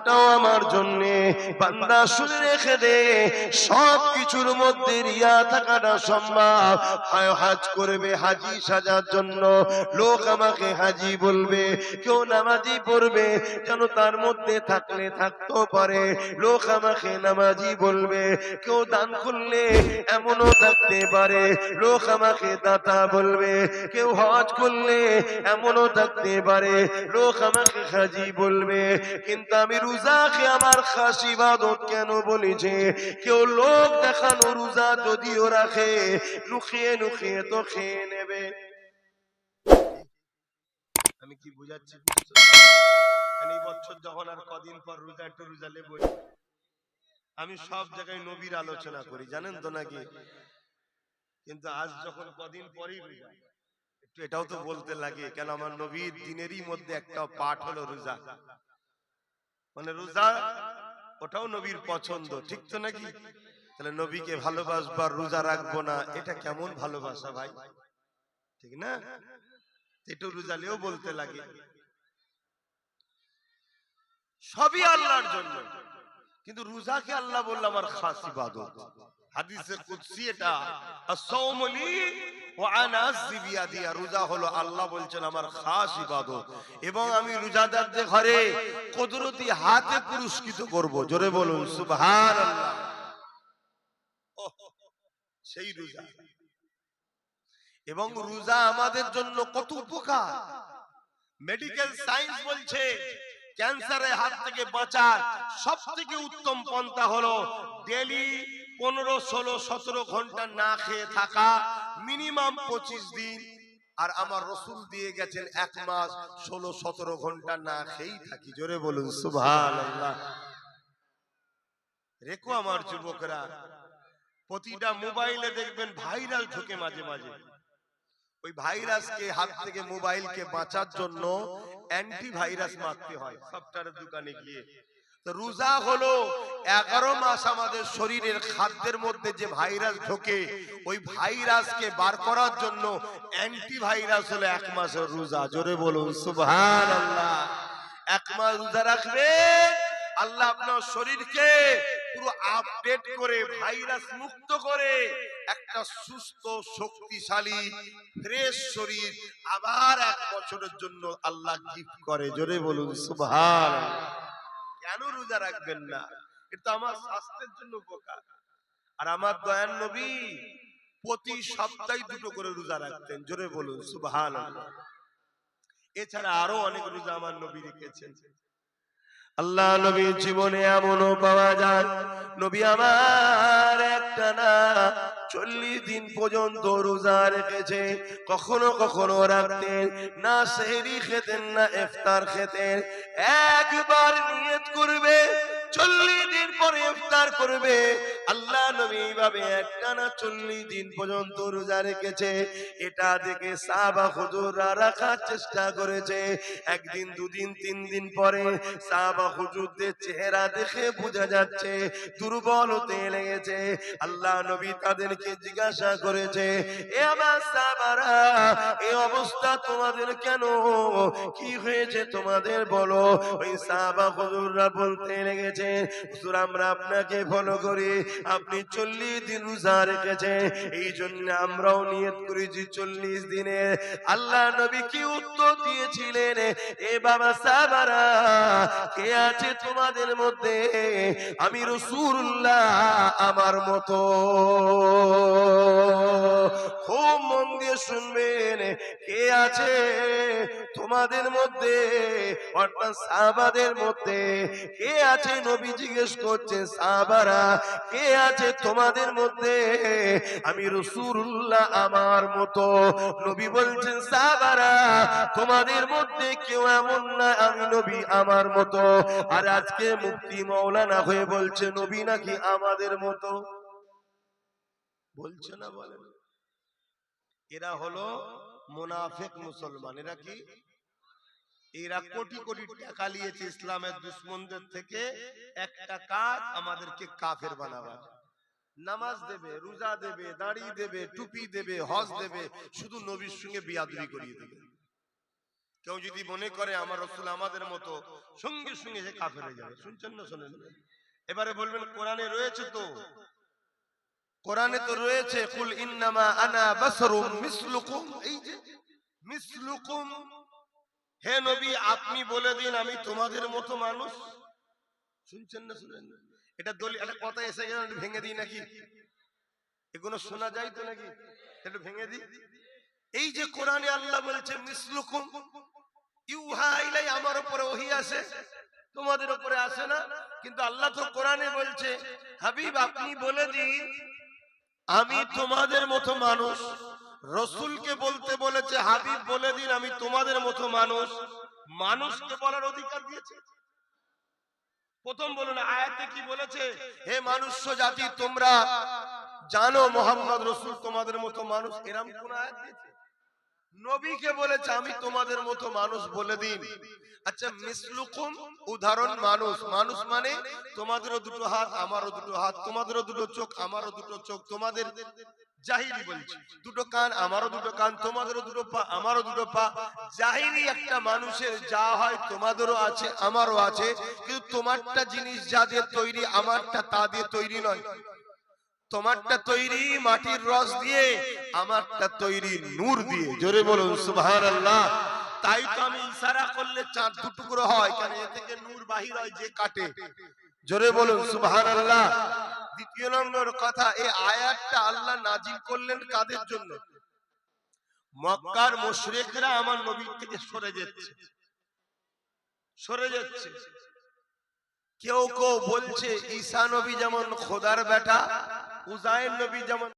আমলটাও আমার জন্য বান্দা শুনে রেখে দে। সব কিছুর মধ্যে রিয়া থাকাটা সম্ভব। হজ করবে হাজি সাজার জন্য, লোক আমাকে হাজি বলবে, কেউ নামাজি পড়বে যেন তার মধ্যে থাকলে থাকতেও পারে, লোক আমাকে নামাজি বলবে, কেউ দান করলে এমনও থাকতে পারে, লোক আমাকে দাতা বলবে, কেউ হজ করলে এমনও থাকতে পারে, লোক আমাকে হাজি বলবে। কিন্তু আমি রোজাকে আমার খাস ইবাদত কেন বলেছে? কেউ লোক দেখানো রোজা যদিও রাখে, লুকিয়ে লুকিয়ে তো খেয়ে নেবে। আমি কি বুঝাচ্ছি? এই বছর যখন আর কদিন পর রোজা একটু রোজা নেব, আমি সব জায়গায় নবীর আলোচনা করি, জানেন তো নাকি? কিন্তু আজ যখন কদিন পরই রোজা, একটু এটাও তো বলতে লাগে, কেন আমার নবীর দিনেরই মধ্যে একটা পাঠ হলো রোজা। মানে রোজা ওটাও নবীর পছন্দ, ঠিক তো নাকি? তাহলে নবীকে ভালোবাসবার রোজা রাখবো না, এটা কেমন ভালোবাসা ভাই, ঠিক না? একটু রোজালেও বলতে লাগে। সবই আল্লাহর জন্য, কিন্তু রোজাকে আল্লাহ বলল আমার খাস ইবাদত। হাদিসে কুদসি এটা, আস-সাওমু লি ওয়া আনা আজজি বিয়াদি, রোজা হলো আল্লাহ বলছেন আমার খাস ইবাদত, এবং আমি রোজাদারদের ঘরে কুদরতি হাতে পুরস্কৃত করব। জোরে বলুন সুবহানাল্লাহ। সেই রোজা, এবং রোজা আমাদের জন্য কত উপকার। মেডিকেল সায়েন্স বলছে ক্যান্সারের হাত থেকে বাঁচার সবথেকে উত্তম পন্থা হলো ডেইলি 15, 16, 17 ঘন্টা না খেয়ে থাকা, মিনিমাম 25 দিন। আর আমার রাসূল দিয়ে গেছেন 1 মাস 16, 17 ঘন্টা না খেয়েই থাকি। জোরে বলুন সুবহানাল্লাহ। রেখো আমার যুবকরা, প্রতিটা মোবাইলে দেখবেন ভাইরাল ঢোকে মাঝে মাঝে। ওই ভাইরাসকে হাত থেকে মোবাইলকে বাঁচার জন্য অ্যান্টিভাইরাস মারতে হয় সফটওয়্যারের দোকানে গিয়ে। তো রোজা হলো 11 মাস আমাদের শরীরের খাদ্যের মধ্যে যে ভাইরাস ঢোকে, ওই ভাইরাসকে বার করার জন্য অ্যান্টিভাইরাস হলো 1 মাসের রোজা। জোরে বলুন সুবহানাল্লাহ। 1 মাস রোজা রাখবে, আল্লাহ আপনার শরীরকে পুরো আপডেট করে ভাইরাস মুক্ত করে একটা সুস্থ শক্তিশালী ফ্রেশ শরীর আবার 1 বছরের জন্য আল্লাহ গিফট করে। জোরে বলুন সুবহানাল্লাহ। কেন রোজা রাখবেন না? এটা আমার স্বাস্থ্যের জন্য উপকার। আর আমার দয়ার নবী প্রতি সপ্তাহে 2টো করে রোজা রাখতেন। জোরে বলুন সুবহানাল্লাহ। এছাড়া আরো অনেক রোজা আমার নবী রেখেছেন। আল্লাহ নবীর জীবনে এমনও পাওয়া যায়, নবী আমার একটানা 40 দিন পর্যন্ত রোজা রেখেছে। কখনো কখনো রাখতেন না সেহরি খেতেন না ইফতার খেতেন। একবার নিয়ত করবে 40 দিন পরে ইফতার করবে। আল্লাহ নবী এইভাবে একটানা 40 দিন পর্যন্ত রোজা রেখেছে। এটা দেখে সাহাবা হুজুররা রাখার চেষ্টা করেছে। একদিন, 2 দিন, 3 দিন পরে সাহাবা হুজুরদের চেহারা দেখে বোঝা যাচ্ছে দুর্বল হতে লেগেছে। আল্লাহ নবী তাদেরকে জিজ্ঞাসা করেছে, এ আমার সাহাবারা, এই অবস্থা তোমাদের কেন? কি হয়েছে তোমাদের বলো। ওই সাহাবা হুজুররা বলতে লেগেছে, হুজুর আমরা আপনাকে ফলো করি, আপনি 40 দিন রোজা রেখেছেন, এই জন্য আমরাও নিয়ত করেছি 40 দিনে। আল্লাহ নবী কি উত্তর দিয়েছিলেন, এ বাবা সাহাবারা, কে আছে তোমাদের মধ্যে আমি রাসূলুল্লাহ আমার মতো? খুব মন দিয়ে শুনবেন, কে আছে তোমাদের মধ্যে, অর্থাৎ সাহাবাদের মধ্যে কে আছে? নবী জিজ্ঞেস করছে, সাহাবারা কে আছে তোমাদের মধ্যে আমি রাসূলুল্লাহ আমার মতো? নবী বলছেন, সাহাবারা তোমাদের মধ্যে কেউ এমন না আমি নবী আমার মতো। আর আজকে মুফতি মাওলানা হয়ে বলছে নবী নাকি আমাদের মতো। বলছে না? বলেন। এরা হলো মুনাফিক মুসলমান। এরা কি? এরা কোটি কোটি টাকা নিয়েছে ইসলামের দুশমনদের থেকে, একটা কাজ আমাদেরকে কাফের বানাবার। নামাজ দেবে, রোজা দেবে, দাড়ি দেবে, টুপি দেবে, হজ দেবে, শুধু নবীর সঙ্গে বিয়াদবি করিয়ে দেবে। কেউ যদি মনে করে আমার রাসূল আমাদের মতো, সঙ্গে সঙ্গে সে কাফের হয়ে যাবে। শুনছেন না? শোনেন। এবারে বলবেন কোরআনে রয়েছে তো, কোরআনে তো রয়েছে কুল ইন্নামা আনা বাশারুম মিসলুকুম। এই যে মিসলুকুম, হে নবী আপনি বলে দিন আমি তোমাদের মতো মানুষ। শুনছেন না? শুনেন না? এটা দলিল, একটা কথা এসে গেল, ভেঙে দিই নাকি? এগুলো শোনা যায় তো নাকি? একটু ভেঙে দিই। এই যে কোরআনে আল্লাহ বলছে মিসলুকুম ইউহা ইলাই, আমার উপরে ওহী আসে, তোমাদের উপরে আসে না। কিন্তু আল্লাহ তো কোরআনে বলছে হাবিব আপনি বলে দিন আমি তোমাদের মতো মানুষ। রাসূলকে বলতে বলেছে হাবিব বলে দিন আমি তোমাদের মতো মানুষ। মানুষকে বলার অধিকার দিয়েছে। প্রথম বলুন আয়াতে কি বলেছে? হে মানুষ্য জাতি তোমরা জানো মুহাম্মদ রাসূল তোমাদের মতো মানুষ। এরকম কোন আয়াত দিয়েছে? নবীকে বলেছে আমি তোমাদের মতো মানুষ বলে দিন। আচ্ছা মিসলুকুম উদাহরণ মানুষ, মানুষ মানে তোমাদেরও দুটো হাত আমারও দুটো হাত, তোমাদেরও দুটো চোখ আমারও দুটো চোখ, তোমাদের জাহিলি বলছি দুটো কান আমারও দুটো কান, তোমাদেরও দুটো পা আমারও দুটো পা। জাহিলি একটা মানুষের যা হয় তোমাদেরও আছে আমারও আছে, কিন্তু তোমারটা জিনিস যা দিয়ে তৈরি আমারটা তা দিয়ে তৈরি নয়। তোমারটা তৈরি মাটির রস দিয়ে, আমারটা তৈরি নূর দিয়ে। জোরে বলুন সুবহানাল্লাহ। তাই তো আমি ইশারা করলে চাঁদ দু টুকরো হয়, কেন এ থেকে নূর বাহির হয় যে কাটে। জোরে বলুন সুবহানাল্লাহ। দ্বিতীয় নম্বর কথা, এই আয়াতটা আল্লাহ নাজিল করলেন কাদের জন্য? মক্কার মুশরিকরা আমার নবীর থেকে সরে যাচ্ছে, সরে যাচ্ছে। কেউ কেউ বলছে ঈসা নবী যেমন খোদার বেটা, উজাইর নবী যেমন